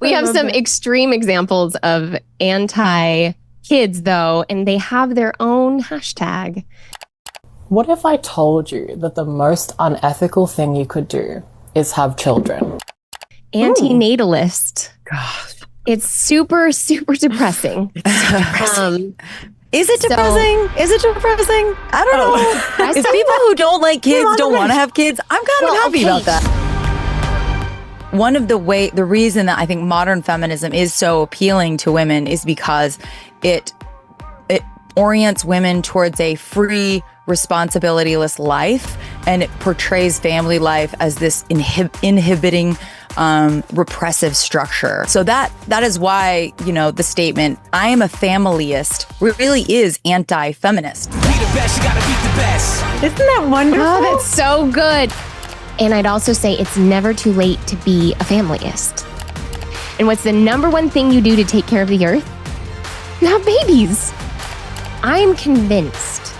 We have some extreme examples of anti-kids, though, and they have their own hashtag. What if I told you that the most unethical thing you could do is have children? Anti-natalist. Gosh. It's super, super depressing. Is it depressing? Is it depressing? I don't know. If people who don't like kids don't want to have kids, I'm kind of happy about that. One of the reason that I think modern feminism is so appealing to women is because it orients women towards a free, responsibility-less life, and it portrays family life as this inhibiting, repressive structure. So that is why, the statement, I am a family-ist, really is anti-feminist. Be the best, you gotta beat the best. Isn't that wonderful? Oh, that's so good. And I'd also say it's never too late to be a family-ist. And what's the number one thing you do to take care of the earth? You have babies. I'm convinced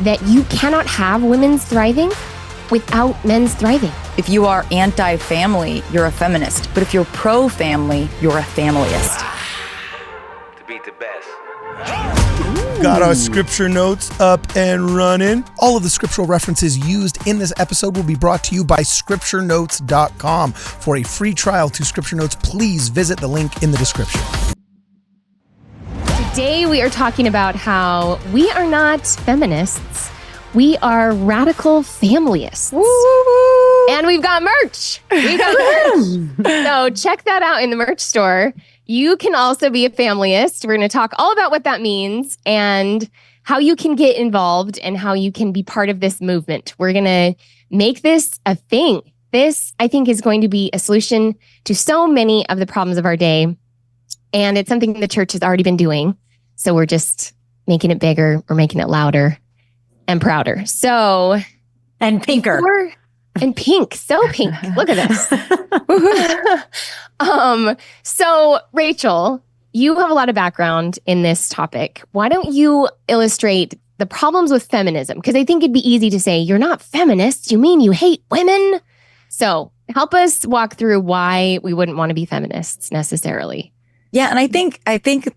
that you cannot have women's thriving without men's thriving. If you are anti-family, you're a feminist. But if you're pro-family, you're a family-ist. To beat the best. Got our scripture notes up and running. All of the scriptural references used in this episode will be brought to you by scripturenotes.com. For a free trial to Scripture Notes, please visit the link in the description. Today we are talking about how we are not feminists. We are radical familyists. And we've got merch. So check that out in the merch store. You can also be a familyist. We're going to talk all about what that means and how you can get involved and how you can be part of this movement. We're going to make this a thing. This, I think, is going to be a solution to so many of the problems of our day. And it's something the church has already been doing. So we're just making it bigger. We're making it louder and prouder. So, and pinker. And pink. So pink. Look at this. So Rachel, you have a lot of background in this topic. Why don't you illustrate the problems with feminism? Because I think it'd be easy to say, you're not feminists. You mean you hate women? So help us walk through why we wouldn't want to be feminists necessarily. Yeah, and I think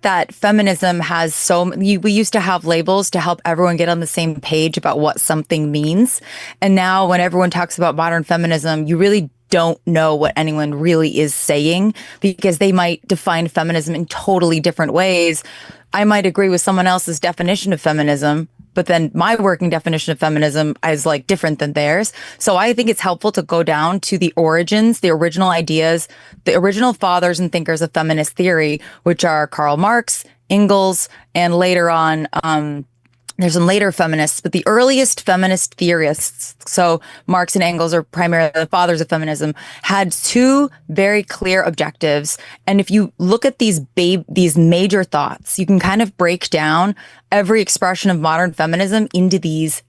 that feminism has we used to have labels to help everyone get on the same page about what something means. And now when everyone talks about modern feminism, you really don't know what anyone really is saying because they might define feminism in totally different ways. I might agree with someone else's definition of feminism, but then my working definition of feminism is different than theirs. So I think it's helpful to go down to the origins, the original ideas, the original fathers and thinkers of feminist theory, which are Karl Marx, Engels, and later on, there's some later feminists, but the earliest feminist theorists, so Marx and Engels are primarily the fathers of feminism, had two very clear objectives. And if you look at these major thoughts, you can kind of break down every expression of modern feminism into these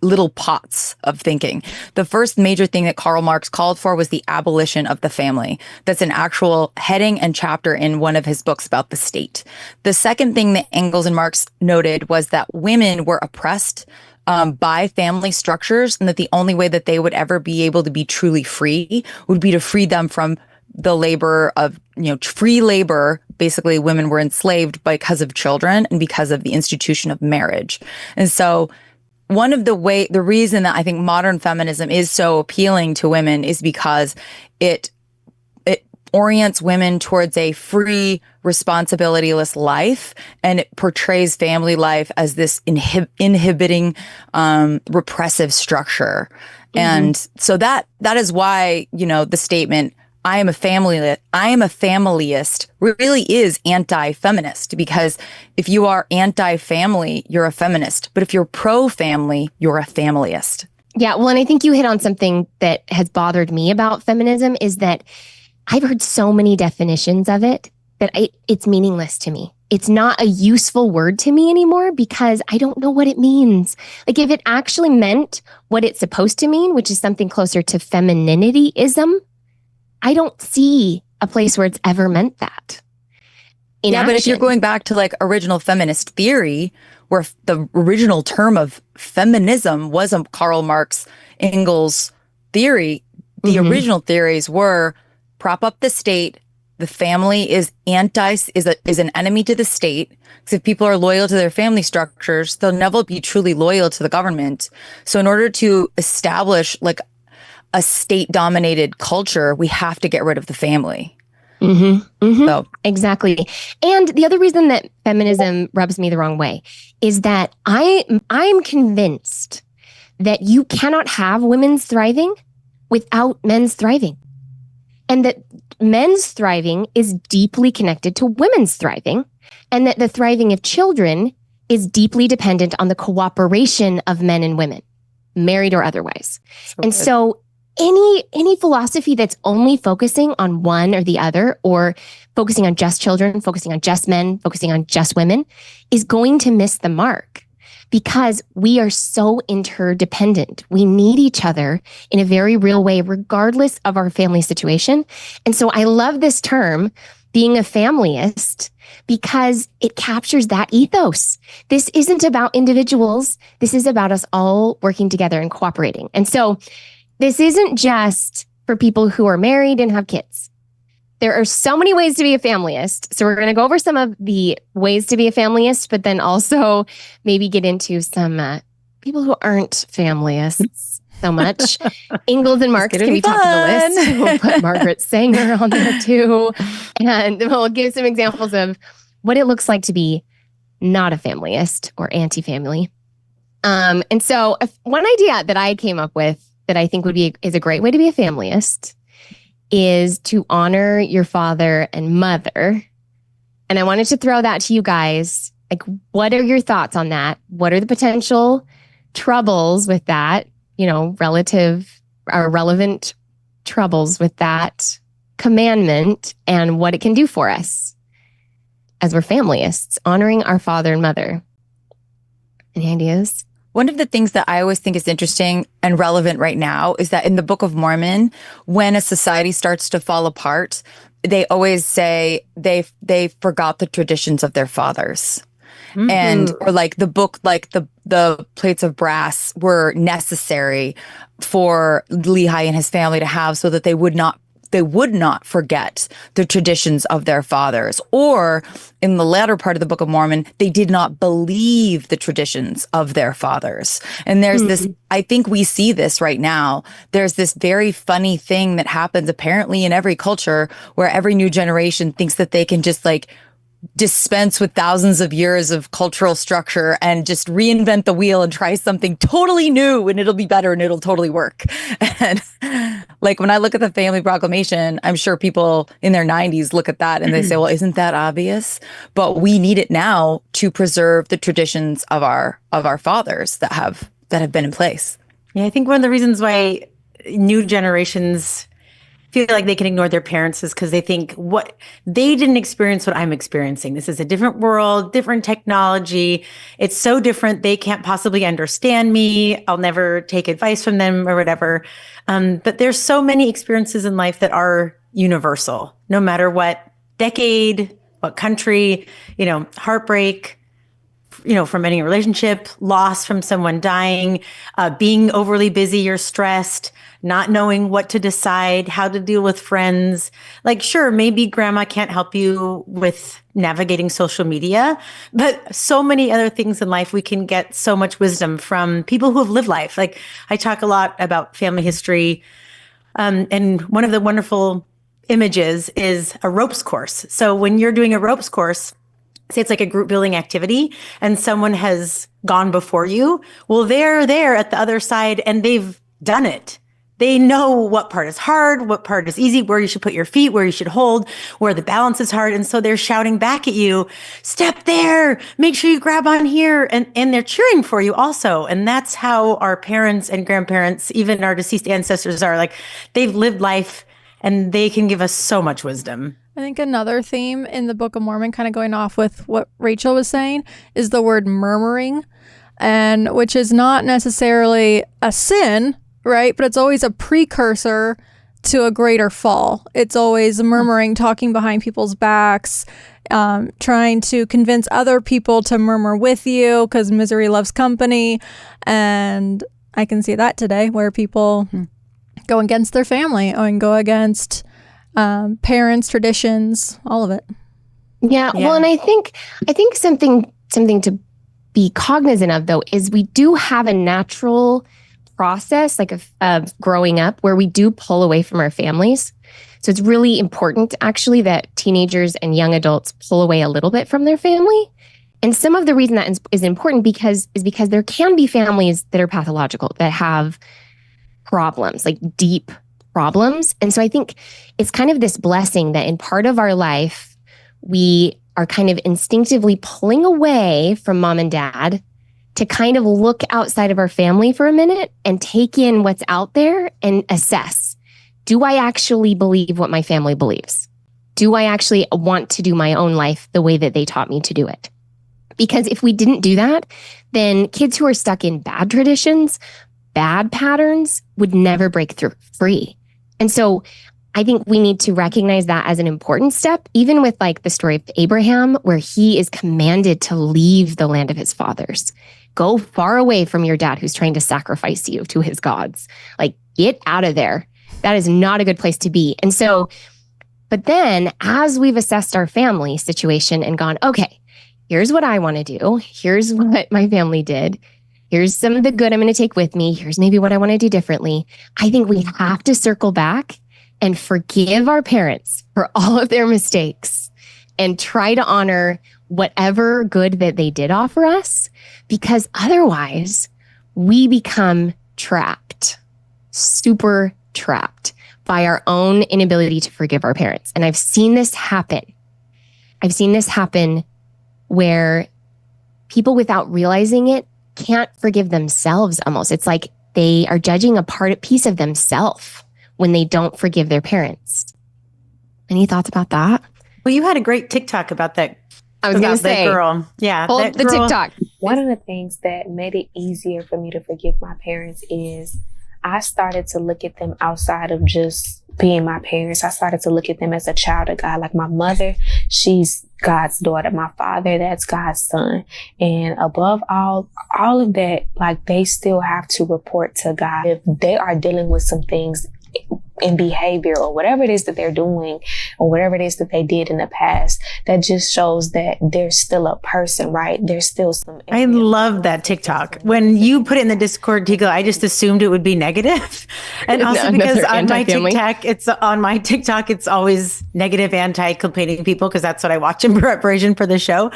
little pots of thinking. The first major thing that Karl Marx called for was the abolition of the family. That's an actual heading and chapter in one of his books about the state. The second thing that Engels and Marx noted was that women were oppressed by family structures, and that the only way that they would ever be able to be truly free would be to free them from the labor of, free labor. Basically, women were enslaved because of children and because of the institution of marriage. And so one of the reason that I think modern feminism is so appealing to women is because it orients women towards a free, responsibility-less life, and it portrays family life as this inhibiting, repressive structure. Mm-hmm. And so that is why, the statement, I am a family-ist really is anti-feminist, because if you are anti-family, you're a feminist. But if you're pro-family, you're a family-ist. Yeah, well, and I think you hit on something that has bothered me about feminism is that I've heard so many definitions of it that it's meaningless to me. It's not a useful word to me anymore because I don't know what it means. If it actually meant what it's supposed to mean, which is something closer to femininity-ism, I don't see a place where it's ever meant that. But if you're going back to original feminist theory, where the original term of feminism was a Karl Marx, Engels theory, the original theories were prop up the state, the family is an enemy to the state. Because if people are loyal to their family structures, they'll never be truly loyal to the government. So in order to establish like a state-dominated culture, we have to get rid of the family. So. Exactly. And the other reason that feminism rubs me the wrong way is that I'm convinced that you cannot have women's thriving without men's thriving. And that men's thriving is deeply connected to women's thriving, and that the thriving of children is deeply dependent on the cooperation of men and women, married or otherwise. So any philosophy that's only focusing on one or the other, or focusing on just children, focusing on just men, focusing on just women, is going to miss the mark, because we are so interdependent. We need each other in a very real way, regardless of our family situation. And so I love this term, being a family-ist, because it captures that ethos. This isn't about individuals. This is about us all working together and cooperating. And so this isn't just for people who are married and have kids. There are so many ways to be a family-ist. So we're going to go over some of the ways to be a family-ist, but then also maybe get into some people who aren't family-ists so much. Ingalls and Marks can be top of the list. We'll put Margaret Sanger on there too. And we'll give some examples of what it looks like to be not a family-ist or anti-family. And so one idea that I came up with that I think is a great way to be a family-ist is to honor your father and mother. And I wanted to throw that to you guys. Like, what are your thoughts on that? What are the potential troubles with that? Relative or relevant troubles with that commandment, and what it can do for us as we're family-ists, honoring our father and mother. Any ideas? One of the things that I always think is interesting and relevant right now is that in the Book of Mormon, when a society starts to fall apart, they always say they forgot the traditions of their fathers. And or like the book, like the plates of brass were necessary for Lehi and his family to have, so that they would not forget the traditions of their fathers. Or in the latter part of the Book of Mormon, they did not believe the traditions of their fathers. And there's this, I think we see this right now. There's this very funny thing that happens apparently in every culture, where every new generation thinks that they can just like dispense with thousands of years of cultural structure and just reinvent the wheel and try something totally new, and it'll be better and it'll totally work. And like when I look at the Family Proclamation, I'm sure people in their 90s look at that and they say, well, isn't that obvious? But we need it now to preserve the traditions of our fathers that have been in place. Yeah, I think one of the reasons why new generations feel like they can ignore their parents is because they think what they didn't experience what I'm experiencing. This is a different world, different technology. It's so different. They can't possibly understand me. I'll never take advice from them or whatever. But there's so many experiences in life that are universal, no matter what decade, what country, heartbreak, from any relationship, loss from someone dying, being overly busy, you're stressed, not knowing what to decide, how to deal with friends. Like, sure, maybe grandma can't help you with navigating social media, but so many other things in life, we can get so much wisdom from people who have lived life. Like, I talk a lot about family history. And one of the wonderful images is a ropes course. So when you're doing a ropes course, say it's like a group building activity and someone has gone before you. Well, they're there at the other side and they've done it. They know what part is hard, what part is easy, where you should put your feet, where you should hold, where the balance is hard. And so they're shouting back at you, step there, make sure you grab on here. And they're cheering for you also. And that's how our parents and grandparents, even our deceased ancestors are. Like, they've lived life and they can give us so much wisdom. I think another theme in the Book of Mormon, kind of going off with what Rachel was saying, is the word murmuring, and which is not necessarily a sin, right? But it's always a precursor to a greater fall. It's always murmuring, talking behind people's backs, trying to convince other people to murmur with you because misery loves company. And I can see that today where people go against their family and go against parents, traditions, all of it. Yeah. Well, and I think something to be cognizant of though is we do have a natural process like of growing up where we do pull away from our families. So it's really important actually that teenagers and young adults pull away a little bit from their family. And some of the reason that is important because there can be families that are pathological, that have problems, like deep problems. And so I think it's kind of this blessing that in part of our life, we are kind of instinctively pulling away from mom and dad to kind of look outside of our family for a minute and take in what's out there and assess. Do I actually believe what my family believes? Do I actually want to do my own life the way that they taught me to do it? Because if we didn't do that, then kids who are stuck in bad traditions, bad patterns would never break through free. And so I think we need to recognize that as an important step, even with like the story of Abraham, where he is commanded to leave the land of his fathers. Go far away from your dad who's trying to sacrifice you to his gods. Like, get out of there. That is not a good place to be. And so, but then as we've assessed our family situation and gone, okay, here's what I want to do. Here's what my family did. Here's some of the good I'm going to take with me. Here's maybe what I want to do differently. I think we have to circle back and forgive our parents for all of their mistakes and try to honor whatever good that they did offer us, because otherwise we become trapped, super trapped by our own inability to forgive our parents. And I've seen this happen. I've seen this happen where people without realizing it can't forgive themselves almost. It's like they are judging a piece of themselves when they don't forgive their parents. Any thoughts about that? Well, you had a great TikTok about that. I was going to say, girl. Yeah. Hold the girl. TikTok. One of the things that made it easier for me to forgive my parents is I started to look at them outside of just being my parents. I started to look at them as a child of God. Like my mother, she's God's daughter. My father, that's God's son. And above all of that, like they still have to report to God if they are dealing with some things in behavior or whatever it is that they're doing or whatever it is that they did in the past. That just shows that they're still a person, right? There's still some. I love that TikTok. When you put it in the Discord, Tigo, I just assumed it would be negative. And also because on my TikTok, it's always negative, anti-complaining people, because that's what I watch in preparation for the show.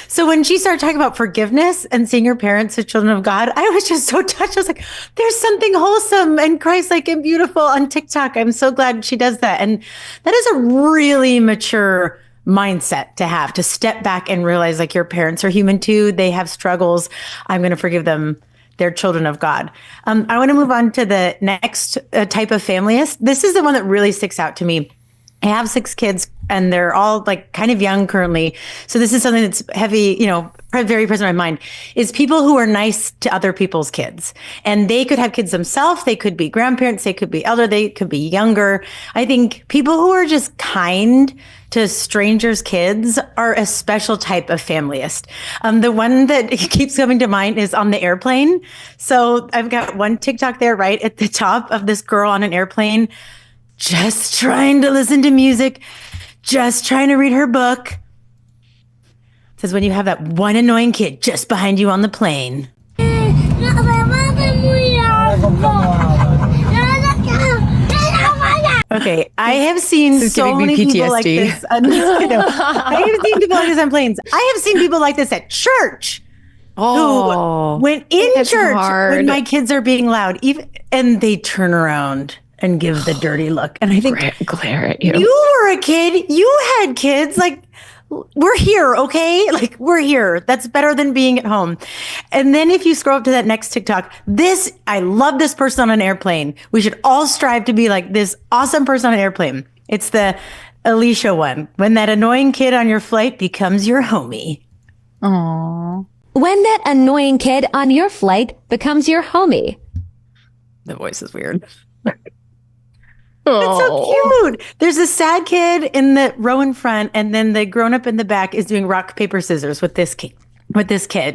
So when she started talking about forgiveness and seeing your parents as children of God, I was just so touched. I was like, there's something wholesome and Christ-like and beautiful on TikTok. I'm so glad she does that. And that is a really mature mindset to have, to step back and realize like your parents are human too. They have struggles. I'm going to forgive them. They're children of God. I want to move on to the next type of family-ist. This is the one that really sticks out to me. I have 6 kids and they're all like kind of young currently. So this is something that's heavy, very present in my mind, is people who are nice to other people's kids. And they could have kids themselves. They could be grandparents. They could be elder. They could be younger. I think people who are just kind to strangers' kids are a special type of family-ist. The one that keeps coming to mind is on the airplane. So I've got one TikTok there right at the top of this girl on an airplane, just trying to listen to music, just trying to read her book. It says when you have that one annoying kid just behind you on the plane. Okay, I have seen so many people like this. I have seen people like this on planes. I have seen people like this at church. Who went in church when my kids are being loud, and they turn around and give the dirty look. And I think, glare at you. You were a kid. You had kids. Like, we're here, okay? Like, we're here. That's better than being at home. And then if you scroll up to that next TikTok, I love this person on an airplane. We should all strive to be like this awesome person on an airplane. It's the Alicia one. When that annoying kid on your flight becomes your homie. Aww. When that annoying kid on your flight becomes your homie. The voice is weird. It's so cute. There's a sad kid in the row in front, and then the grown up in the back is doing rock, paper, scissors with this kid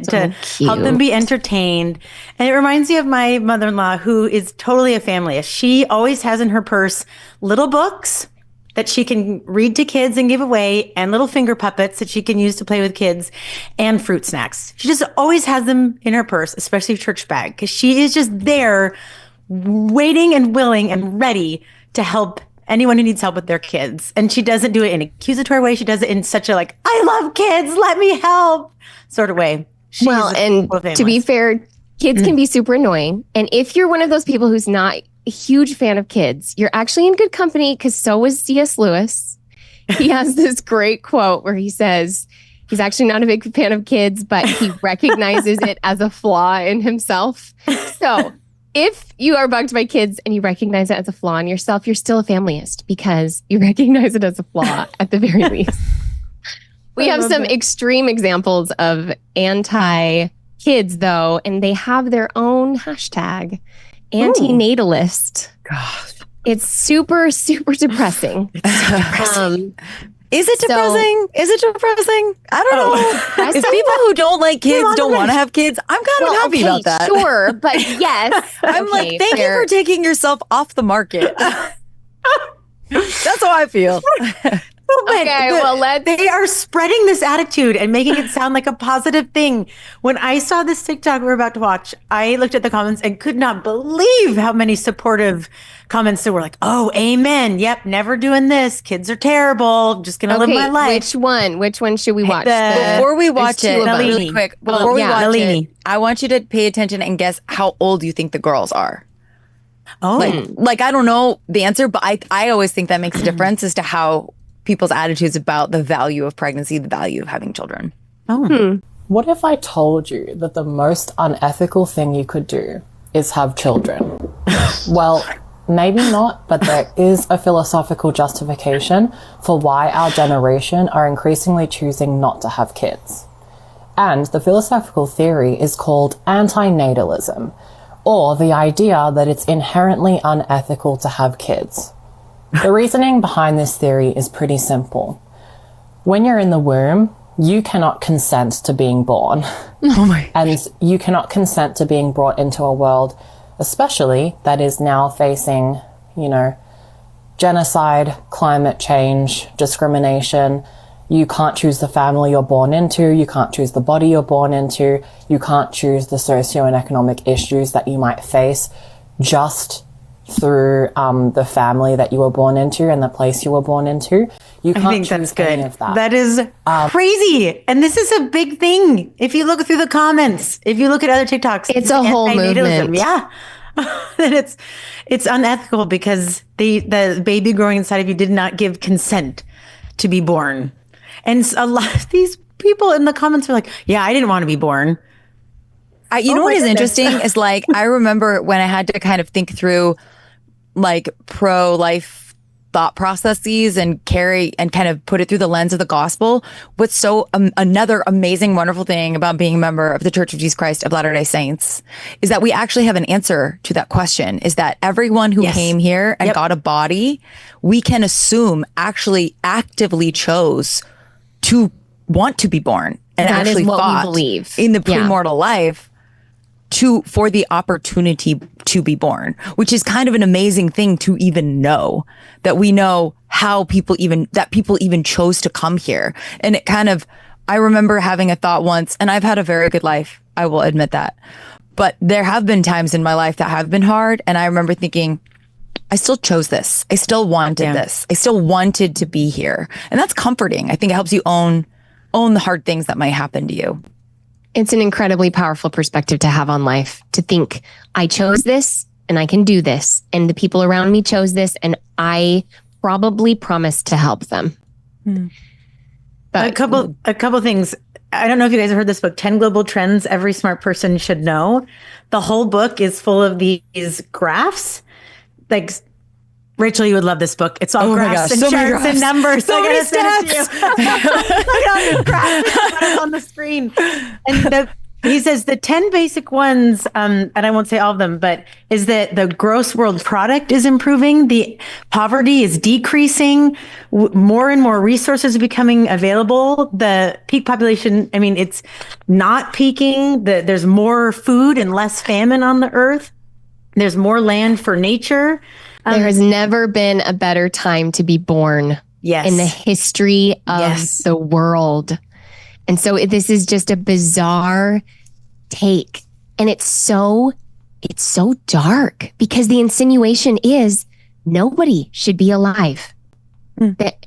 to help them be entertained. And it reminds me of my mother-in-law, who is totally a family-ist. She always has in her purse little books that she can read to kids and give away, and little finger puppets that she can use to play with kids, and fruit snacks. She just always has them in her purse, especially church bag, because she is just there waiting and willing and ready to help anyone who needs help with their kids. And she doesn't do it in an accusatory way. She does it in such a like, I love kids, let me help sort of way. And to be fair, kids can be super annoying. And if you're one of those people who's not a huge fan of kids, you're actually in good company, because so was C.S. Lewis. He has this great quote where he says he's actually not a big fan of kids, but he recognizes it as a flaw in himself. So if you are bugged by kids and you recognize it as a flaw in yourself, you're still a family-ist, because you recognize it as a flaw at the very least. We have some extreme examples of anti-kids, though, and they have their own hashtag, anti-natalist. Gosh. It's super, super depressing. Is it depressing? Is it depressing? I don't know. If people who don't like kids don't want to have kids, I'm kind of happy about that. Sure, but yes. I'm like, thank you for taking yourself off the market. That's how I feel. They are spreading this attitude and making it sound like a positive thing. When I saw this TikTok we're about to watch, I looked at the comments and could not believe how many supportive comments there were. Like, oh, amen. Yep, never doing this. Kids are terrible. Just gonna live my life. Which one should we watch? Before we watch it, really quick, before we watch Nalini. it, I want you to pay attention and guess how old you think the girls are. Oh, like I don't know the answer, but I always think that makes a difference as to how people's attitudes about the value of pregnancy, the value of having children. What if I told you that the most unethical thing you could do is have children? Well, maybe not, but there is a philosophical justification for why our generation are increasingly choosing not to have kids. And the philosophical theory is called anti-natalism, or the idea that it's inherently unethical to have kids. The reasoning behind this theory is pretty simple. When you're in the womb, you cannot consent to being born. And you cannot consent to being brought into a world, especially that is now facing, genocide, climate change, discrimination. You can't choose the family you're born into. You can't choose the body you're born into. You can't choose the socio and economic issues that you might face just through the family that you were born into and the place you were born into. You can't choose any of that. That is crazy. And this is a big thing. If you look through the comments, if you look at other TikToks, it's a whole movement. Yeah. Then it's unethical because the baby growing inside of you did not give consent to be born. And a lot of these people in the comments are like, yeah, I didn't want to be born. You know what is interesting is like, I remember when I had to kind of think through like pro-life thought processes and kind of put it through the lens of the gospel. What's so another amazing, wonderful thing about being a member of the Church of Jesus Christ of Latter-day Saints is that we actually have an answer to that question, is that everyone who came here and got a body, we can assume actually actively chose to want to be born and that actually is what fought we believe in the premortal life for the opportunity to be born, which is kind of an amazing thing to even know, that we know how people even chose to come here. And it kind of, I remember having a thought once, and I've had a very good life, I will admit that. But there have been times in my life that have been hard. And I remember thinking, I still chose this. I still wanted this. I still wanted to be here. And that's comforting. I think it helps you own the hard things that might happen to you. It's an incredibly powerful perspective to have on life, to think, I chose this and I can do this. And the people around me chose this and I probably promised to help them. But a couple things. I don't know if you guys have heard this book, 10 Global Trends Every Smart Person Should Know. The whole book is full of these graphs. Like, Rachel, you would love this book. It's all graphs and charts and numbers. So many steps. Look at all these graphs on the screen. And he says the 10 basic ones, and I won't say all of them, but is that the gross world product is improving, the poverty is decreasing, more and more resources are becoming available, the peak population, it's not peaking, there's more food and less famine on the earth, there's more land for nature, There has never been a better time to be born Yes. in the history of the world. And so this is just a bizarre take. And it's so dark because the insinuation is nobody should be alive. That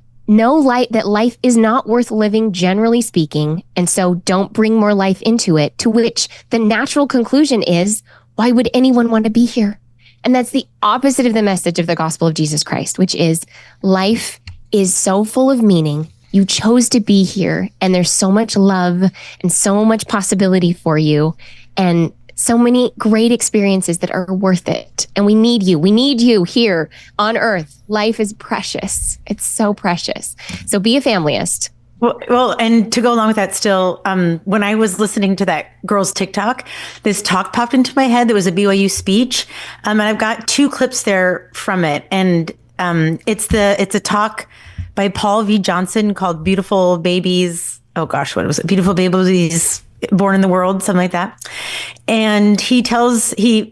life is not worth living, generally speaking. And so don't bring more life into it, to which the natural conclusion is, why would anyone want to be here? And that's the opposite of the message of the gospel of Jesus Christ, which is life is so full of meaning. You chose to be here, and there's so much love and so much possibility for you, and so many great experiences that are worth it. And we need you. We need you here on earth. Life is precious. It's so precious. So be a familyist. Well, and to go along with that still, when I was listening to that girl's TikTok, this talk popped into my head that was a BYU speech. And I've got 2 clips there from it. And it's a talk by Paul V. Johnson called Beautiful Babies. Oh gosh, what was it? Beautiful Babies Born in the World, something like that. And he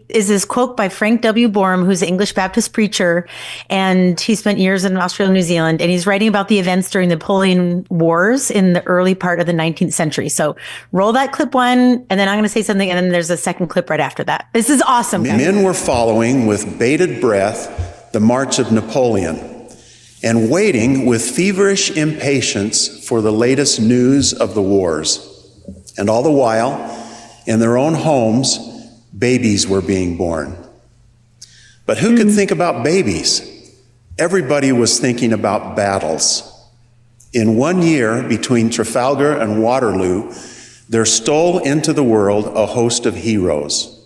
is this quote by Frank W. Boreham, who's an English Baptist preacher. And he spent years in Australia and New Zealand. And he's writing about the events during the Napoleon Wars in the early part of the 19th century. So roll that clip 1, and then I'm going to say something. And then there's a second clip right after that. This is awesome. Men were following with bated breath the march of Napoleon and waiting with feverish impatience for the latest news of the wars. And all the while, in their own homes, babies were being born. But who could think about babies? Everybody was thinking about battles. In 1 year, between Trafalgar and Waterloo, there stole into the world a host of heroes.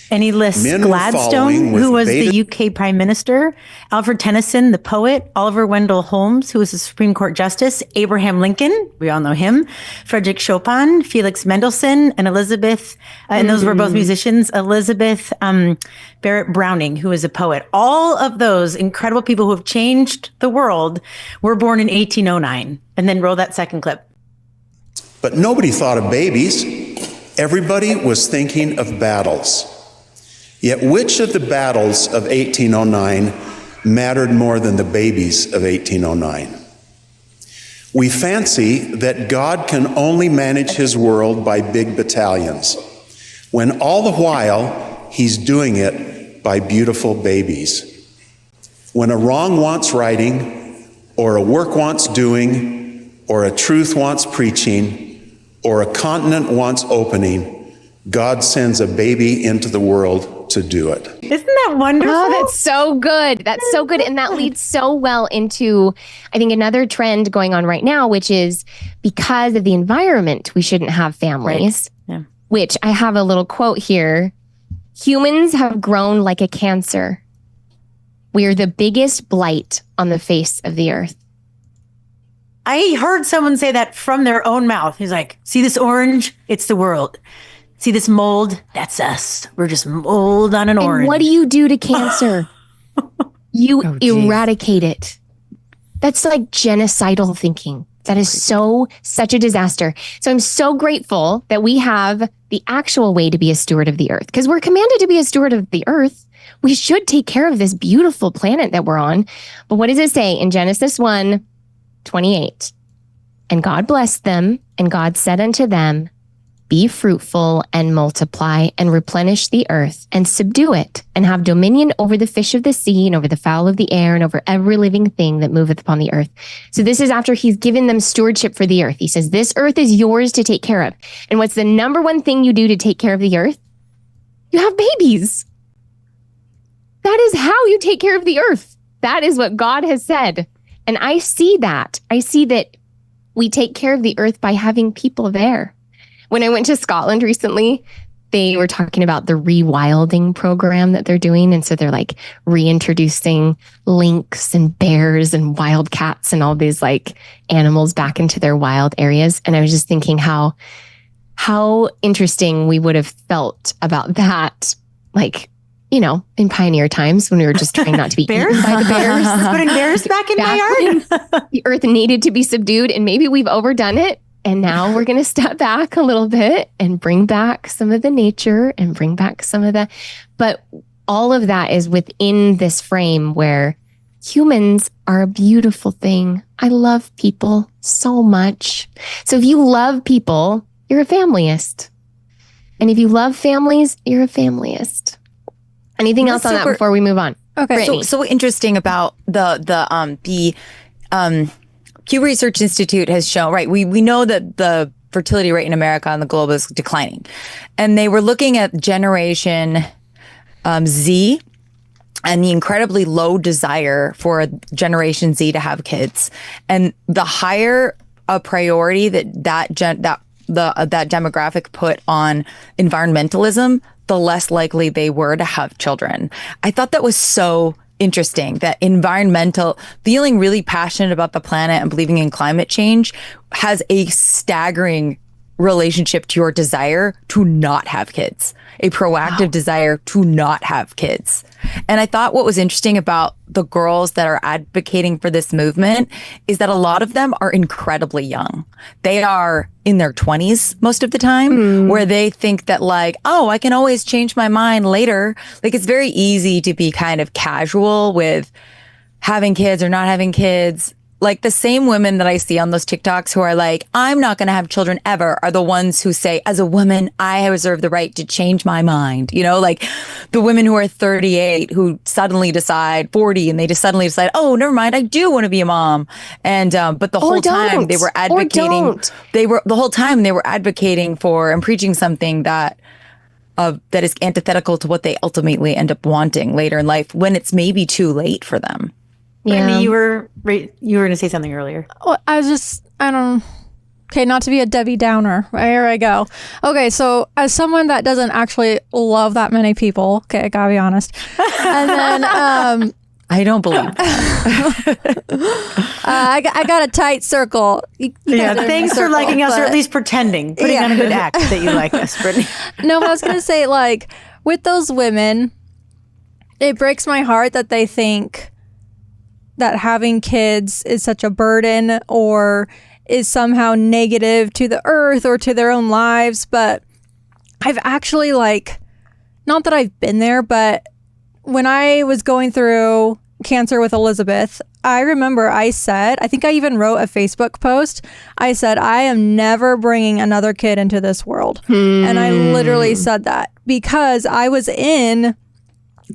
And he lists Gladstone, who was the UK Prime Minister, Alfred Tennyson, the poet, Oliver Wendell Holmes, who was the Supreme Court Justice, Abraham Lincoln, we all know him, Frederick Chopin, Felix Mendelssohn, and Elizabeth, and those were both musicians, Elizabeth Barrett Browning, who is a poet. All of those incredible people who have changed the world were born in 1809. And then roll that second clip. But nobody thought of babies. Everybody was thinking of battles. Yet which of the battles of 1809 mattered more than the babies of 1809? We fancy that God can only manage his world by big battalions, when all the while he's doing it by beautiful babies. When a wrong wants righting, or a work wants doing, or a truth wants preaching, or a continent wants opening, God sends a baby into the world to do it. Isn't that wonderful? Oh, that's so good. That's so good. And that leads so well into, I think, another trend going on right now, which is because of the environment, we shouldn't have families, which I have a little quote here. Humans have grown like a cancer. We are the biggest blight on the face of the earth. I heard someone say that from their own mouth. He's like, see this orange? It's the world. See this mold? That's us. We're just mold on an orange. And what do you do to cancer? You eradicate it. That's like genocidal thinking. That is such a disaster. So I'm so grateful that we have the actual way to be a steward of the earth, because we're commanded to be a steward of the earth. We should take care of this beautiful planet that we're on. But what does it say in Genesis 1:28? And God blessed them, and God said unto them, be fruitful and multiply and replenish the earth and subdue it and have dominion over the fish of the sea and over the fowl of the air and over every living thing that moveth upon the earth. So this is after he's given them stewardship for the earth. He says, this earth is yours to take care of. And what's the number one thing you do to take care of the earth? You have babies. That is how you take care of the earth. That is what God has said. And I see that. I see that we take care of the earth by having people there. When I went to Scotland recently, they were talking about the rewilding program that they're doing. And so they're like reintroducing lynx and bears and wildcats and all these like animals back into their wild areas. And I was just thinking how interesting we would have felt about that, like, you know, in pioneer times when we were just trying not to be eaten by the bears. Putting bears back in my yard. The earth needed to be subdued, and maybe we've overdone it. And now we're going to step back a little bit and bring back some of the nature and bring back some of the, but all of that is within this frame where humans are a beautiful thing. I love people so much. So if you love people, you're a familyist. And if you love families, you're a familyist. Anything else on that before we move on? Okay. So interesting about the Pew Research Institute has shown, right? We know that the fertility rate in America and the globe is declining. And they were looking at Generation Z and the incredibly low desire for Generation Z to have kids. And the higher a priority that demographic put on environmentalism, the less likely they were to have children. I thought that was so interesting, that feeling really passionate about the planet and believing in climate change has a staggering relationship to your desire to not have kids, a proactive desire to not have kids. And I thought what was interesting about the girls that are advocating for this movement is that a lot of them are incredibly young. They are in their 20s most of the time, where they think that like, oh, I can always change my mind later. Like, it's very easy to be kind of casual with having kids or not having kids. Like, the same women that I see on those TikToks who are like, I'm not going to have children ever, are the ones who say, as a woman, I reserve the right to change my mind. You know, like the women who are 38 who suddenly decide 40 and they just suddenly decide, oh, never mind, I do want to be a mom. And, but the whole time they were advocating, they were advocating for and preaching something that is antithetical to what they ultimately end up wanting later in life when it's maybe too late for them. Yeah. Brittany, you were going to say something earlier. Well, okay, not to be a Debbie Downer. Here I go. Okay, so as someone that doesn't actually love that many people, okay, I gotta be honest. And then I don't believe that. I got a tight circle. Thanks for liking us, or at least putting on a good act that you like us, Brittany. No, but I was gonna say, like, with those women, it breaks my heart that they think that having kids is such a burden or is somehow negative to the earth or to their own lives. But I've actually, like, not that I've been there, but when I was going through cancer with Elizabeth, I remember I think I even wrote a Facebook post. I said, I am never bringing another kid into this world. And I literally said that because I was in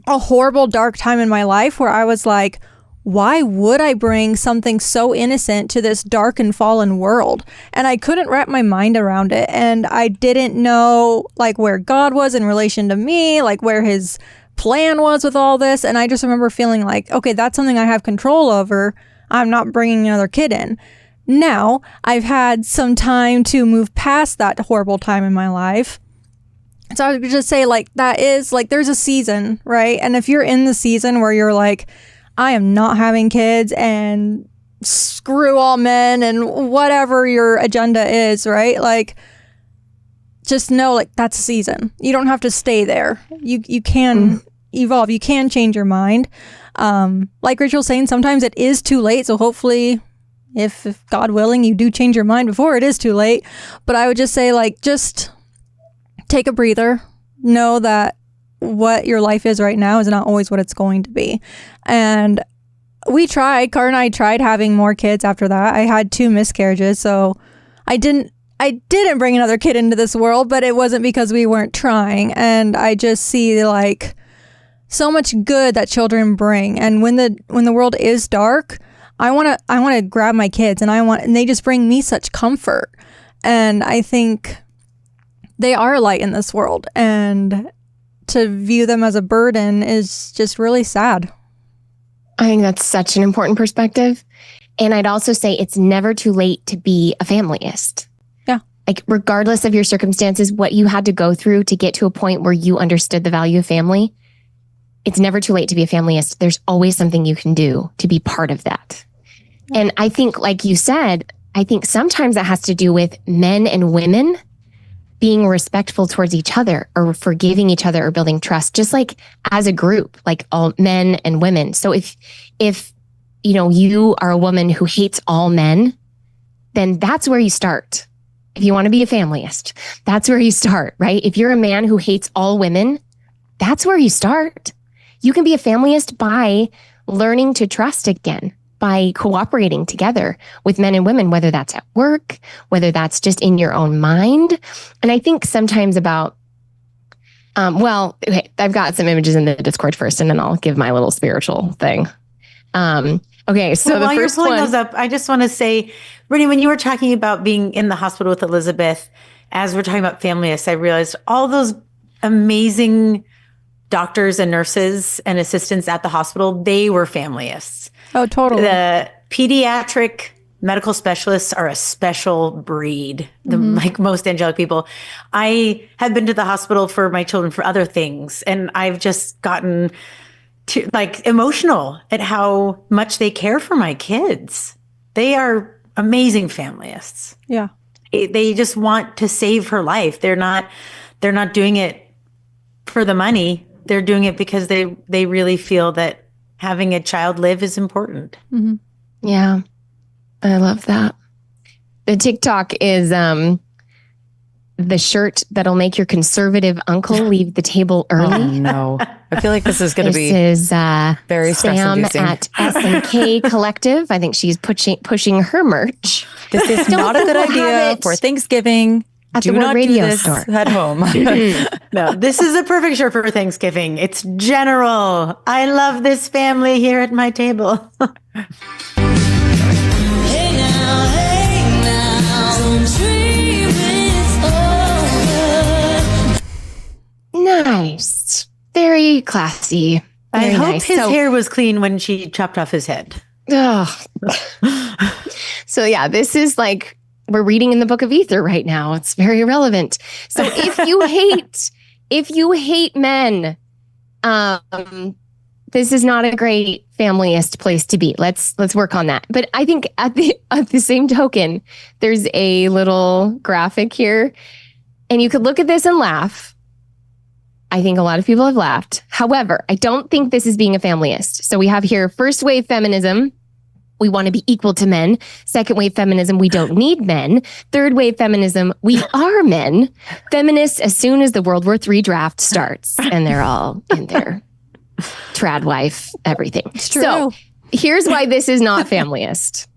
a horrible, dark time in my life where I was like, why would I bring something so innocent to this dark and fallen world? And I couldn't wrap my mind around it. And I didn't know, like, where God was in relation to me, like where his plan was with all this. And I just remember feeling like, okay, that's something I have control over. I'm not bringing another kid in. Now I've had some time to move past that horrible time in my life. So I would just say, like, that is like, there's a season, right? And if you're in the season where you're like, I am not having kids and screw all men and whatever your agenda is, right? Like, just know, like, that's a season. You don't have to stay there. You can evolve. You can change your mind. Like Rachel's saying, sometimes it is too late. So hopefully, if God willing, you do change your mind before it is too late. But I would just say, like, just take a breather. Know that what your life is right now is not always what it's going to be. And Car and I tried having more kids after that. I had 2 miscarriages, so I didn't bring another kid into this world, but it wasn't because we weren't trying. And I just see, like, so much good that children bring. And when the world is dark, I want to grab my kids and they just bring me such comfort. And I think they are a light in this world, and to view them as a burden is just really sad. I think that's such an important perspective. And I'd also say it's never too late to be a familyist. Yeah. Like, regardless of your circumstances, what you had to go through to get to a point where you understood the value of family, it's never too late to be a familyist. There's always something you can do to be part of that. Yeah. And I think, like you said, I think sometimes that has to do with men and women being respectful towards each other or forgiving each other or building trust, just like as a group, like all men and women. So if you are a woman who hates all men, then that's where you start. If you want to be a familyist, that's where you start, right? If you're a man who hates all women, that's where you start. You can be a familyist by learning to trust again, by cooperating together with men and women, whether that's at work, whether that's just in your own mind. And I think sometimes about, okay, I've got some images in the Discord first, and then I'll give my little spiritual thing. Okay, so while the first you're pulling one, those up, I just want to say, Brittany, when you were talking about being in the hospital with Elizabeth, as we're talking about familyists, I realized all those amazing doctors and nurses and assistants at the hospital, they were familyists. Oh, totally. The pediatric medical specialists are a special breed, like most angelic people. I have been to the hospital for my children for other things, and I've just gotten to emotional at how much they care for my kids. They are amazing familyists. Yeah. They just want to save her life. They're not doing it for the money. They're doing it because they really feel that having a child live is important. Mm-hmm. Yeah, I love that. The TikTok is the shirt that'll make your conservative uncle leave the table early. Oh, no. I feel like this is going to be is very Sam stress-inducing. at SNK Collective. I think she's pushing her merch. This is not a good idea for Thanksgiving. At Do the not WardRadio do this store. at home. No, this is a perfect shirt for Thanksgiving. It's general. I love this family here at my table. Nice. Very classy. I Very hope nice. his hair was clean when she chopped off his head. So yeah, this is like, we're reading in the Book of Ether right now. It's very relevant. So if you hate men, this is not a great familyist place to be. Let's work on that. But I think at the same token, there's a little graphic here, and you could look at this and laugh. I think a lot of people have laughed. However, I don't think this is being a familyist. So we have here first wave feminism. We want to be equal to men. Second wave feminism, we don't need men. Third wave feminism, we are men. Feminists, as soon as the World War III draft starts, and they're all in their trad wife, everything. It's true. So here's why this is not familyist.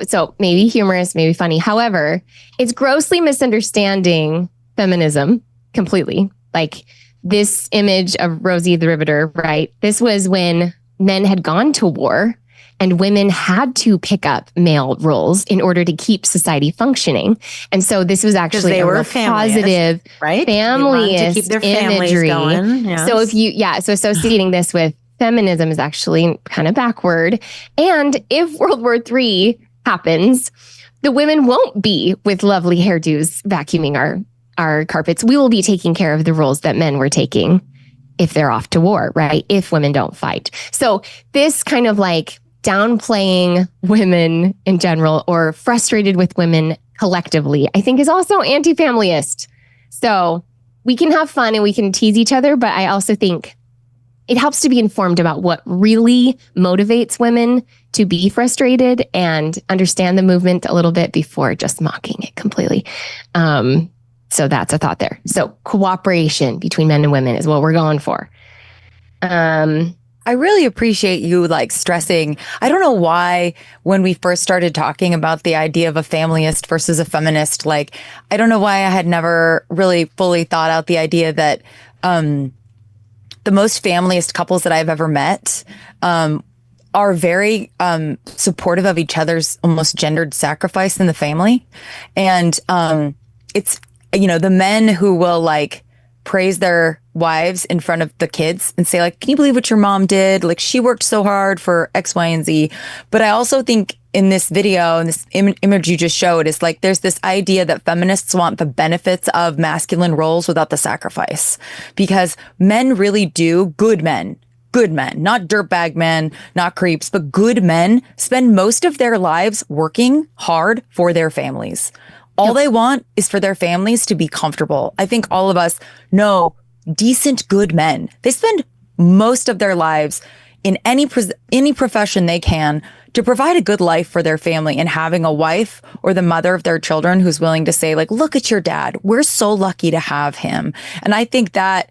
So maybe humorous, maybe funny. However, it's grossly misunderstanding feminism completely. Like this image of Rosie the Riveter, right? This was when men had gone to war and women had to pick up male roles in order to keep society functioning. And so this was actually they a were real positive, right? familyist To keep their families imagery. going. Yes. So so associating this with feminism is actually kind of backward. And if World War III happens, the women won't be with lovely hairdos vacuuming our carpets. We will be taking care of the roles that men were taking if they're off to war, right? If women don't fight. So this kind of like downplaying women in general or frustrated with women collectively, I think is also anti-familyist. So we can have fun and we can tease each other, but I also think it helps to be informed about what really motivates women to be frustrated and understand the movement a little bit before just mocking it completely. So that's a thought there. So cooperation between men and women is what we're going for. I really appreciate you stressing. I don't know why when we first started talking about the idea of a familyist versus a feminist, I don't know why I had never really fully thought out the idea that the most familyist couples that I've ever met are very supportive of each other's almost gendered sacrifice in the family. And it's, the men who will praise their wives in front of the kids and say can you believe what your mom did? She worked so hard for X, Y, and Z. But I also think in this video and this image you just showed is there's this idea that feminists want the benefits of masculine roles without the sacrifice, because men really do, good men, not dirtbag men, not creeps, but good men spend most of their lives working hard for their families. All they want is for their families to be comfortable. I think all of us know decent, good men. They spend most of their lives in any profession they can to provide a good life for their family, and having a wife or the mother of their children who's willing to say look at your dad. We're so lucky to have him. And I think that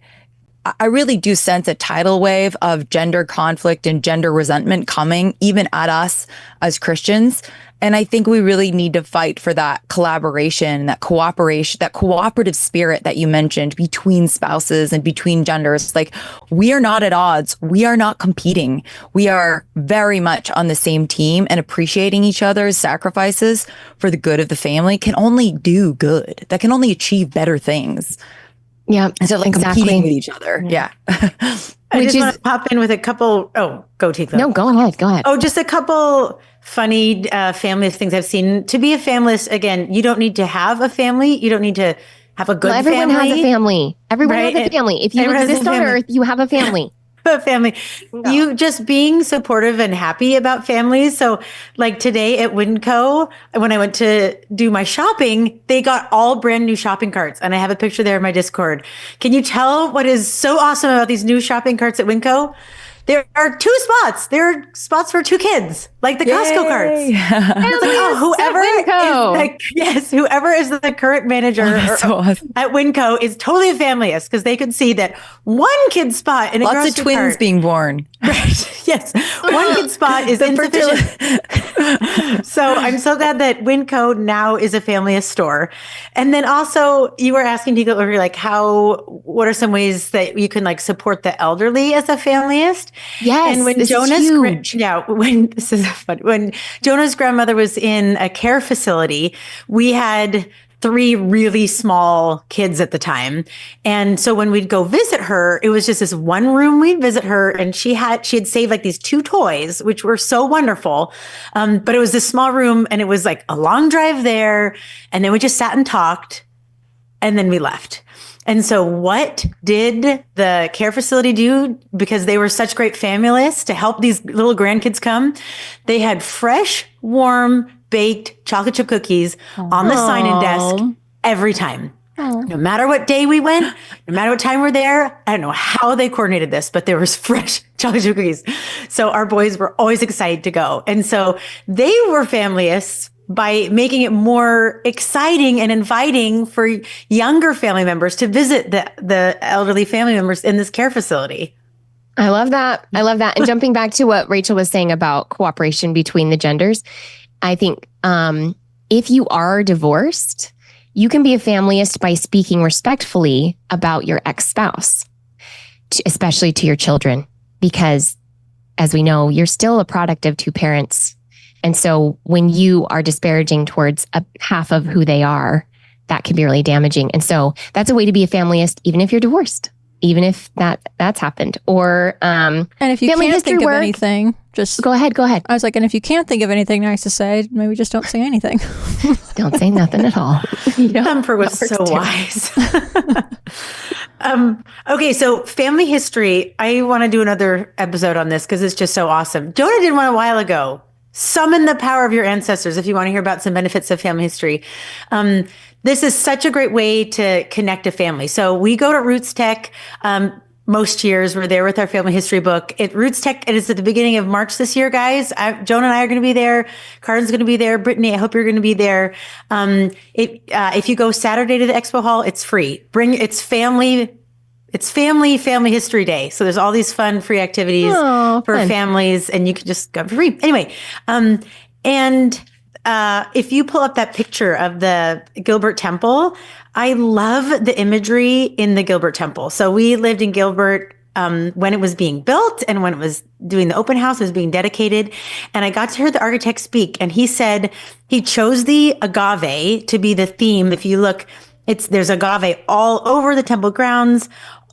I really do sense a tidal wave of gender conflict and gender resentment coming even at us as Christians. And I think we really need to fight for that collaboration, that cooperation, that cooperative spirit that you mentioned between spouses and between genders. Like, we are not at odds. We are not competing. We are very much on the same team, and appreciating each other's sacrifices for the good of the family can only do good. That can only achieve better things. Yeah, instead of like competing with each other. Yeah. I just want to pop in with a couple. Oh, go Tikla. No, go ahead. Go ahead. Oh, just a couple funny family things I've seen. To be a familyist, again, you don't need to have a family. You don't need to have a good family. Everyone has a family. Everyone has a family. If you exist on earth, you have a family. A family. No. You just being supportive and happy about families. So like today at Winco, when I went to do my shopping, they got all brand new shopping carts. And I have a picture there in my Discord. Can you tell what is so awesome about these new shopping carts at Winco? There are 2 spots. There are spots for 2 kids, like the Costco carts. And it's like, whoever is the current manager at Winco is totally a familyist, because they could see that one kid's spot in a lots of twins cart, being born. Right. Yes. One kid's spot is insufficient. So I'm so glad that Winco now is a familyist store. And then also you were asking people, like, what are some ways that you can like support the elderly as a familyist? Yes. And when this is huge. when Jonah's grandmother was in a care facility, we had 3 really small kids at the time. And so when we'd go visit her, it was just this one room we'd visit her, and she had saved like these 2 toys, which were so wonderful. But it was this small room, and it was like a long drive there. And then we just sat and talked, and then we left. And so what did the care facility do? Because they were such great families to help these little grandkids come. They had fresh, warm, baked chocolate chip cookies on the sign-in desk every time. No matter what day we went, no matter what time we're there, I don't know how they coordinated this, but there was fresh chocolate chip cookies. So our boys were always excited to go. And so they were familyists by making it more exciting and inviting for younger family members to visit the elderly family members in this care facility. I love that. And jumping back to what Rachel was saying about cooperation between the genders, I think if you are divorced, you can be a familyist by speaking respectfully about your ex-spouse, especially to your children, because as we know, you're still a product of 2 parents. And so when you are disparaging towards a half of who they are, that can be really damaging. And so that's a way to be a familyist, even if you're divorced, even if that's happened. Or and if you can't think of anything, just go ahead. I was like, and if you can't think of anything nice to say, maybe just don't say anything. Don't say nothing at all. Thumper was so wise. Okay, so family history. I want to do another episode on this because it's just so awesome. Jonah did one a while ago. Summon the power of your ancestors if you want to hear about some benefits of family history. This is such a great way to connect a family. So we go to Roots Tech most years. We're there with our family history book. At Roots Tech, it is at the beginning of March this year, guys. Jonah and I are going to be there. Karen's going to be there. Brittany, I hope you're going to be there. If you go Saturday to the expo hall, it's free. It's family history day. So there's all these fun free activities for families, and you can just go for free. Anyway, if you pull up that picture of the Gilbert Temple, I love the imagery in the Gilbert Temple. So we lived in Gilbert when it was being built and when it was doing the open house, it was being dedicated. And I got to hear the architect speak, and he said he chose the agave to be the theme. If you look, there's agave all over the temple grounds.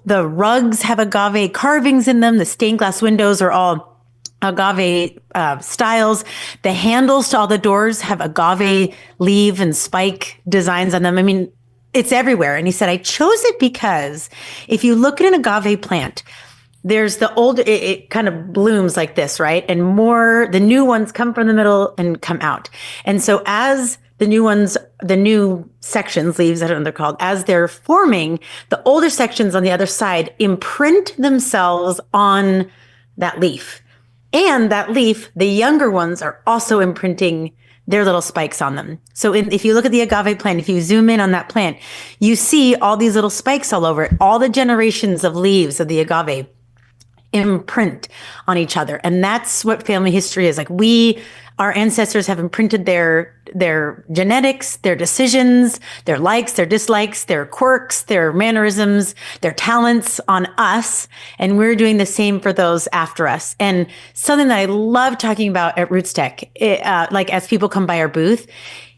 The rugs have agave carvings in them. The stained glass windows are all agave styles. The handles to all the doors have agave leaf and spike designs on them. I mean, it's everywhere. And he said, I chose it because if you look at an agave plant, there's the old, it kind of blooms like this, right? And the new ones come from the middle and come out. And so as the new sections, leaves, I don't know what they're called, as they're forming, the older sections on the other side imprint themselves on that leaf. And that leaf, the younger ones are also imprinting their little spikes on them. So if you look at the agave plant, if you zoom in on that plant, you see all these little spikes all over it, all the generations of leaves of the agave imprint on each other. And that's what family history is. Like our ancestors have imprinted their genetics, their decisions, their likes, their dislikes, their quirks, their mannerisms, their talents on us. And we're doing the same for those after us. And something that I love talking about at Roots Tech, like as people come by our booth,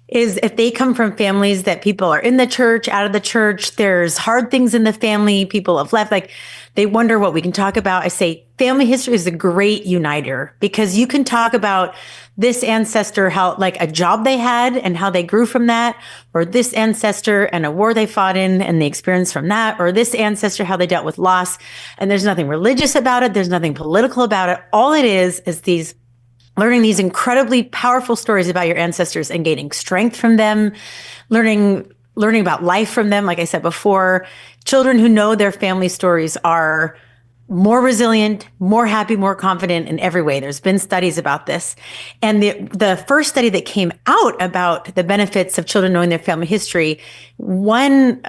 is if they come from families that people are in the church, out of the church, there's hard things in the family, people have left, like they wonder what we can talk about. I say family history is a great uniter because you can talk about this ancestor, how like a job they had and how they grew from that, or this ancestor and a war they fought in and the experience from that, or this ancestor, how they dealt with loss. And there's nothing religious about it. There's nothing political about it. All it is learning these incredibly powerful stories about your ancestors and gaining strength from them, learning about life from them. Like I said before, children who know their family stories are more resilient, more happy, more confident in every way. There's been studies about this. And the first study that came out about the benefits of children knowing their family history, one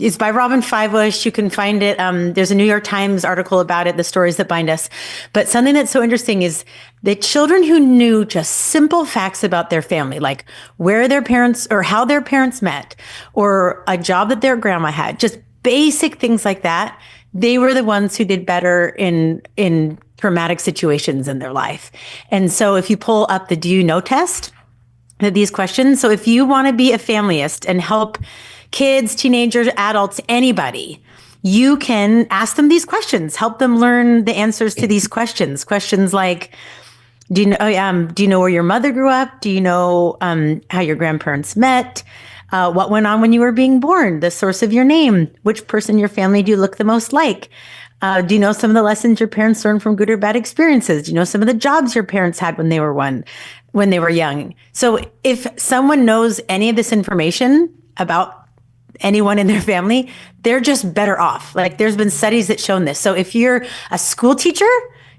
is by Robin Fivush. You can find it. There's a New York Times article about it, The Stories That Bind Us. But something that's so interesting is the children who knew just simple facts about their family, like where their parents or how their parents met, or a job that their grandma had, just basic things like that, they were the ones who did better in traumatic situations in their life. And so if you pull up the Do You Know test, these questions. So if you want to be a familyist and help kids, teenagers, adults, anybody, you can ask them these questions, help them learn the answers to these questions. Questions like, do you know where your mother grew up? Do you know how your grandparents met? What went on when you were being born? The source of your name? Which person in your family do you look the most like? Do you know some of the lessons your parents learned from good or bad experiences? Do you know some of the jobs your parents had when they were young? So if someone knows any of this information about anyone in their family, they're just better off. Like there's been studies that shown this. So if you're a school teacher,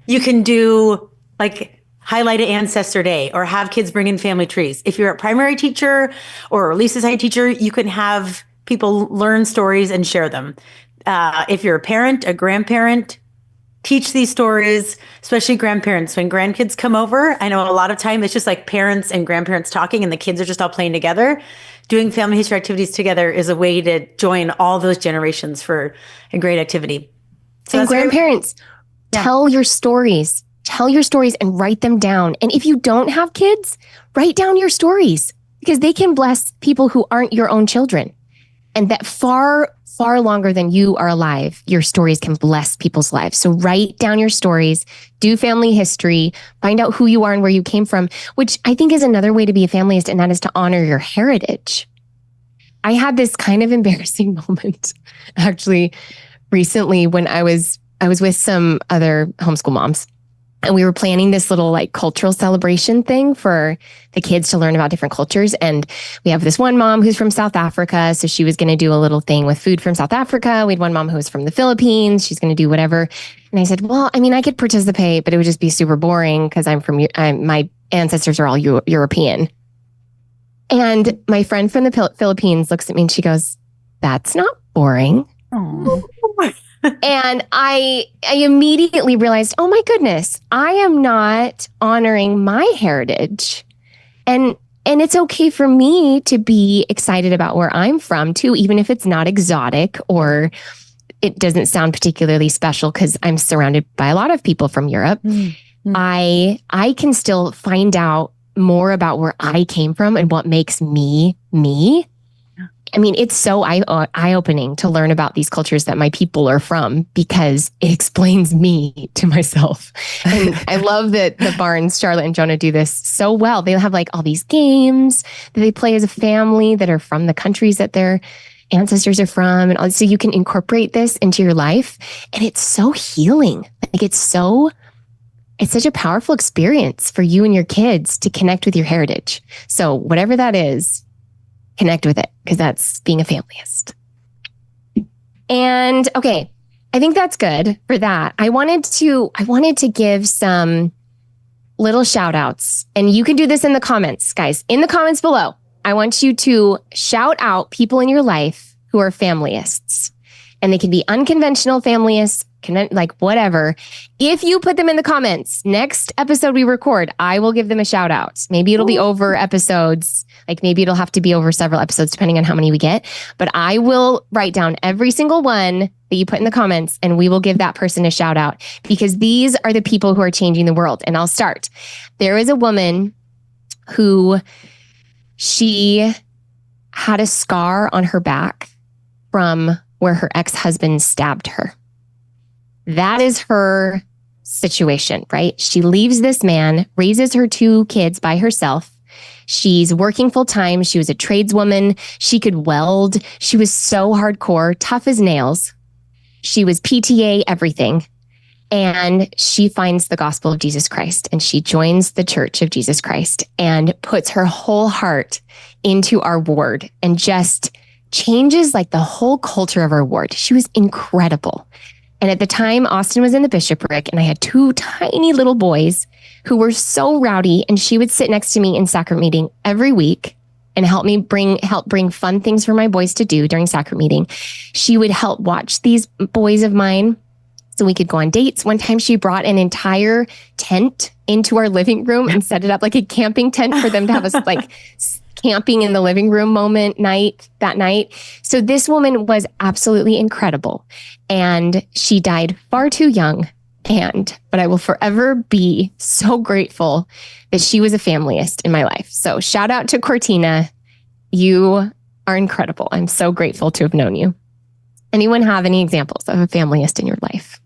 you can do like highlight an ancestor day or have kids bring in family trees. If you're a primary teacher or a Relief Society teacher, you can have people learn stories and share them. If you're a parent, a grandparent, teach these stories, especially grandparents. When grandkids come over, I know a lot of time it's just like parents and grandparents talking and the kids are just all playing together. Doing family history activities together is a way to join all those generations for a great activity. So and grandparents, tell your stories. Tell your stories and write them down. And if you don't have kids, write down your stories because they can bless people who aren't your own children. And that far longer than you are alive, your stories can bless people's lives. So write down your stories, do family history, find out who you are and where you came from, which I think is another way to be a familyist, and that is to honor your heritage. I had this kind of embarrassing moment actually recently when I was with some other homeschool moms. And we were planning this little like cultural celebration thing for the kids to learn about different cultures. And we have this one mom who's from South Africa. So she was going to do a little thing with food from South Africa. We had one mom who was from the Philippines. She's going to do whatever. And I said, well, I mean, I could participate, but it would just be super boring because my ancestors are all European. And my friend from the Philippines looks at me and she goes, that's not boring. Oh. And I immediately realized, oh my goodness, I am not honoring my heritage. And it's okay for me to be excited about where I'm from too, even if it's not exotic or it doesn't sound particularly special because I'm surrounded by a lot of people from Europe. Mm-hmm. I can still find out more about where I came from and what makes me, me. I mean, it's so eye-opening to learn about these cultures that my people are from because it explains me to myself. And I love that the Barnes, Charlotte, and Jonah do this so well. They have like all these games that they play as a family that are from the countries that their ancestors are from. And so you can incorporate this into your life. And it's so healing. Like it's such a powerful experience for you and your kids to connect with your heritage. So whatever that is, connect with it because that's being a familyist. And okay, I think that's good for that. I wanted to give some little shout outs, and you can do this in the comments, guys. In the comments below, I want you to shout out people in your life who are family-ists. And they can be unconventional family-ists, like whatever. If you put them in the comments, next episode we record, I will give them a shout out. Maybe it'll be over episodes. Like maybe it'll have to be over several episodes depending on how many we get. But I will write down every single one that you put in the comments and we will give that person a shout out because these are the people who are changing the world. And I'll start. There is a woman who she had a scar on her back from where her ex-husband stabbed her. That is her situation, right? She leaves this man, raises her 2 kids by herself. She's working full time. She was a tradeswoman. She could weld. She was so hardcore, tough as nails. She was PTA, everything. And she finds the gospel of Jesus Christ and she joins the Church of Jesus Christ and puts her whole heart into our ward and just changes like the whole culture of our ward. She was incredible. And at the time, Austin was in the bishopric and I had 2 tiny little boys who were so rowdy, and she would sit next to me in sacrament meeting every week and help bring fun things for my boys to do during sacrament meeting. She would help watch these boys of mine so we could go on dates. One time she brought an entire tent into our living room and set it up like a camping tent for them to have us like camping in the living room that night. So this woman was absolutely incredible. And she died far too young. But I will forever be so grateful that she was a family-ist in my life. So shout out to Cortina. You are incredible. I'm so grateful to have known you. Anyone have any examples of a family-ist in your life?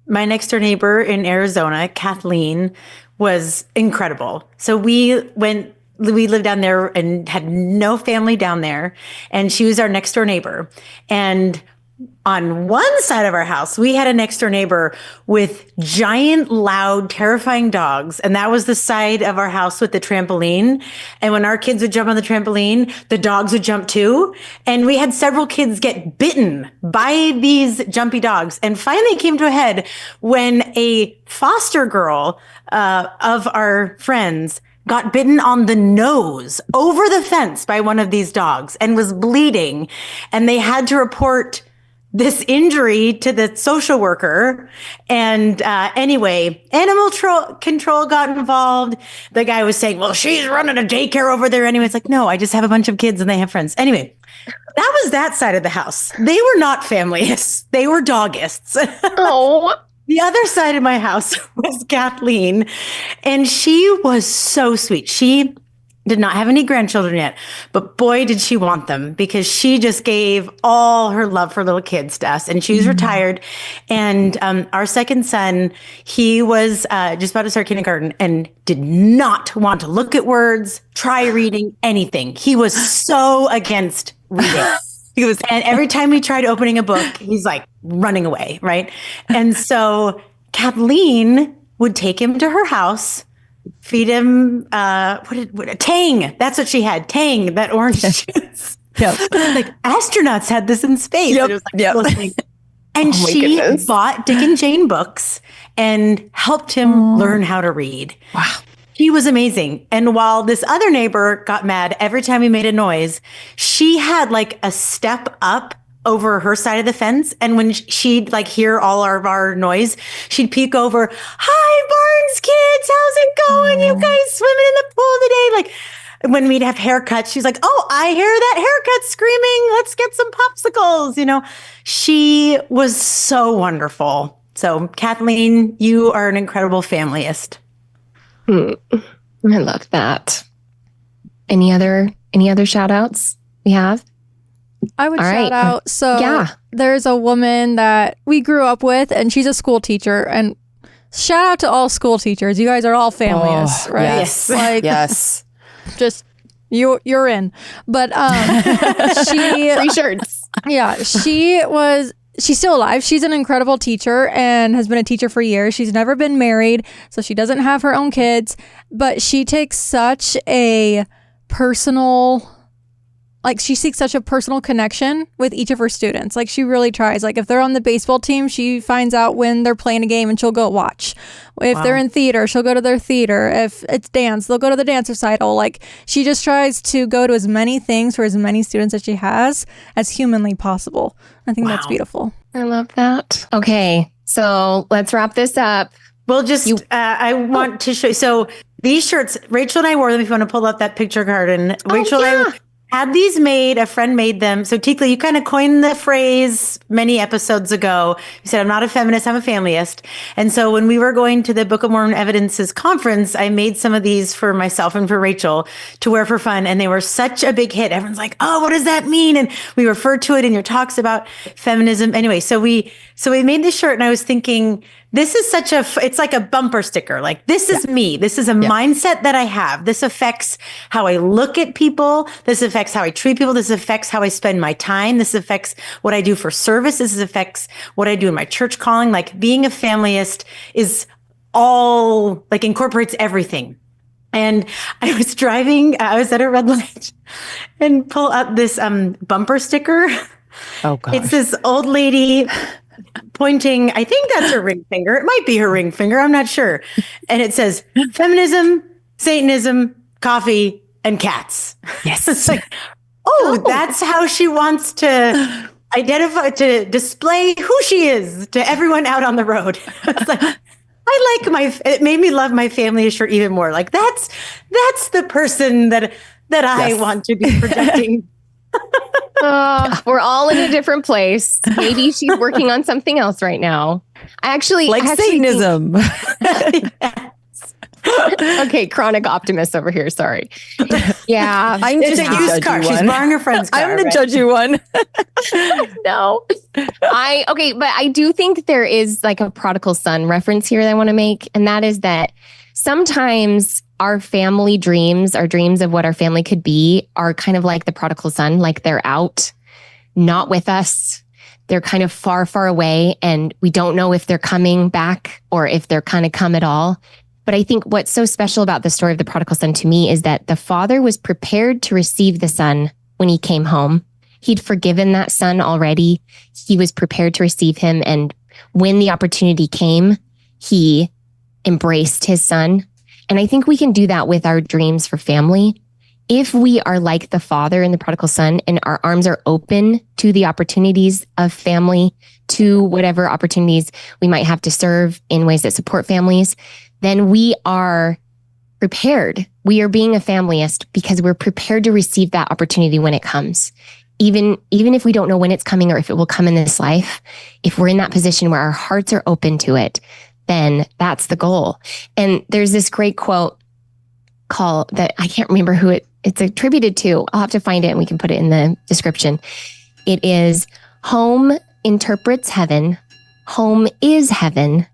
My next door neighbor in Arizona, Kathleen, was incredible. So we lived down there and had no family down there. And she was our next door neighbor. And on one side of our house, we had a next door neighbor with giant, loud, terrifying dogs. And that was the side of our house with the trampoline. And when our kids would jump on the trampoline, the dogs would jump too. And we had several kids get bitten by these jumpy dogs. And finally came to a head when a foster girl of our friends got bitten on the nose over the fence by one of these dogs and was bleeding. And they had to report this injury to the social worker. And anyway, animal control got involved. The guy was saying, well, she's running a daycare over there anyway. It's like, no, I just have a bunch of kids and they have friends. Anyway, that was that side of the house. They were not familyists. They were dogists. Oh. The other side of my house was Kathleen, and she was so sweet. She did not have any grandchildren yet, but boy, did she want them, because she just gave all her love for little kids to us. And she was retired. And our second son, he was just about to start kindergarten and did not want to look at words, try reading, anything. He was so against reading. And every time we tried opening a book, he's like running away, right? And so Kathleen would take him to her house, feed him Tang. That's what she had. Tang, that orange juice. Yep. Like astronauts had this in space. Yep. And it was like, and she bought Dick and Jane books and helped him learn how to read. Wow. He was amazing. And while this other neighbor got mad every time he made a noise, she had like a step up over her side of the fence. And when she'd like hear all of our noise, she'd peek over, hi, Barnes kids, how's it going? You guys swimming in the pool today? Like when we'd have haircuts, she's like, oh, I hear that haircut screaming. Let's get some popsicles. You know, she was so wonderful. So Kathleen, you are an incredible familyist. I love that. Any other shout outs we have? I would shout out. So there's a woman that we grew up with, and she's a school teacher. And shout out to all school teachers. You guys are all familyists, right? Yes. Like, yes. Just you're in. But she free shirts. Yeah, she's still alive. She's an incredible teacher and has been a teacher for years. She's never been married, so she doesn't have her own kids, but she takes such a personal like she seeks such a personal connection with each of her students. Like she really tries. Like if they're on the baseball team, she finds out when they're playing a game and she'll go watch. If they're in theater, she'll go to their theater. If it's dance, they'll go to the dance recital. Like she just tries to go to as many things for as many students as she has as humanly possible. I think that's beautiful. I love that. Okay, so let's wrap this up. We'll just, I want to show you. So these shirts, Rachel and I wore them. If you want to pull up that picture card. And Rachel and I had these made, a friend made them. So Tikla, you kind of coined the phrase many episodes ago. You said, I'm not a feminist, I'm a family-ist. And so when we were going to the Book of Mormon Evidences conference, I made some of these for myself and for Rachel to wear for fun. And they were such a big hit. Everyone's like, oh, what does that mean? And we referred to it in your talks about feminism. Anyway, so we made this shirt and I was thinking, this is it's like a bumper sticker. Like, this is me. This is a mindset that I have. This affects how I look at people. This affects how I treat people. This affects how I spend my time. This affects what I do for service. This affects what I do in my church calling. Like, being a family-ist is all, like, incorporates everything. And I was driving, I was at a red light and pull up this bumper sticker. Oh, gosh. It's this old lady pointing, I think that's her ring finger. It might be her ring finger. I'm not sure. And it says feminism, Satanism, coffee, and cats. Yes. It's like, that's how she wants to identify, to display who she is to everyone out on the road. It's like, it made me love my family shirt even more. Like, that's the person that I want to be projecting. We're all in a different place. Maybe she's working on something else right now. I actually Satanism. Okay, chronic optimist over here. Sorry. Yeah, I'm just a used car. She's borrowing her friend's car. I'm the judgy one. No, but I do think there is like a prodigal son reference here that I want to make, and that is that sometimes our family dreams, our dreams of what our family could be, are kind of like the prodigal son. Like, they're out, not with us. They're kind of far, far away, and we don't know if they're coming back or if they're kind of come at all. But I think what's so special about the story of the prodigal son to me is that the father was prepared to receive the son when he came home. He'd forgiven that son already. He was prepared to receive him. And when the opportunity came, he embraced his son. And I think we can do that with our dreams for family. If we are like the father in the prodigal son and our arms are open to the opportunities of family, to whatever opportunities we might have to serve in ways that support families, then we are prepared. We are being a family-ist because we're prepared to receive that opportunity when it comes. Even if we don't know when it's coming or if it will come in this life, if we're in that position where our hearts are open to it, then that's the goal. And there's this great quote that I can't remember who it's attributed to. I'll have to find it and we can put it in the description. It is, home interprets heaven. Home is heaven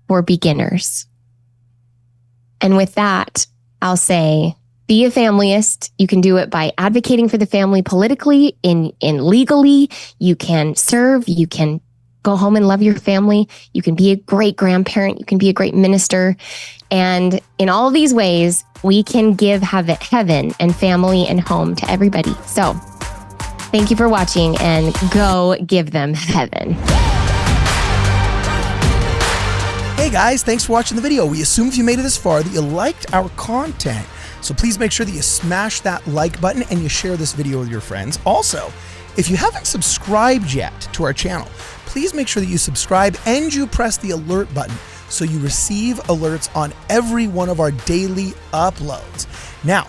for beginners. And with that, I'll say, be a family-ist. You can do it by advocating for the family politically, in legally. You can serve. You can go home and love your family. You can be a great grandparent. You can be a great minister. And in all of these ways, we can give heaven and family and home to everybody. So thank you for watching, and go give them heaven. Hey guys, thanks for watching the video. We assume if you made it this far that you liked our content. So please make sure that you smash that like button and you share this video with your friends. Also, if you haven't subscribed yet to our channel, please make sure that you subscribe and you press the alert button so you receive alerts on every one of our daily uploads. Now,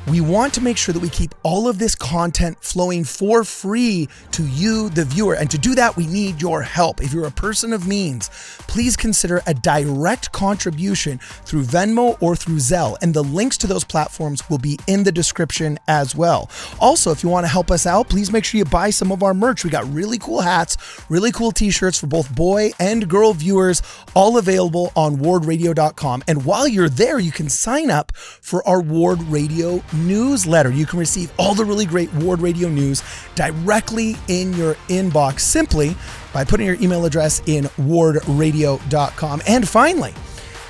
we want to make sure that we keep all of this content flowing for free to you, the viewer. And to do that, we need your help. If you're a person of means, please consider a direct contribution through Venmo or through Zelle. And the links to those platforms will be in the description as well. Also, if you want to help us out, please make sure you buy some of our merch. We got really cool hats, really cool t-shirts for both boy and girl viewers, all available on WardRadio.com. And while you're there, you can sign up for our Ward Radio newsletter. You can receive all the really great Ward Radio news directly in your inbox simply by putting your email address in WardRadio.com. And finally,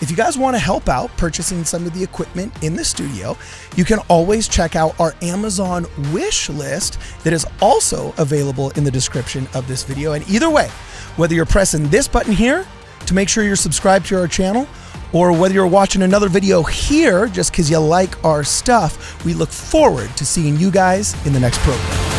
If you guys want to help out purchasing some of the equipment in the studio, you can always check out our Amazon wish list that is also available in the description of this video. And either way, whether you're pressing this button here to make sure you're subscribed to our channel, or whether you're watching another video here just because you like our stuff, we look forward to seeing you guys in the next program.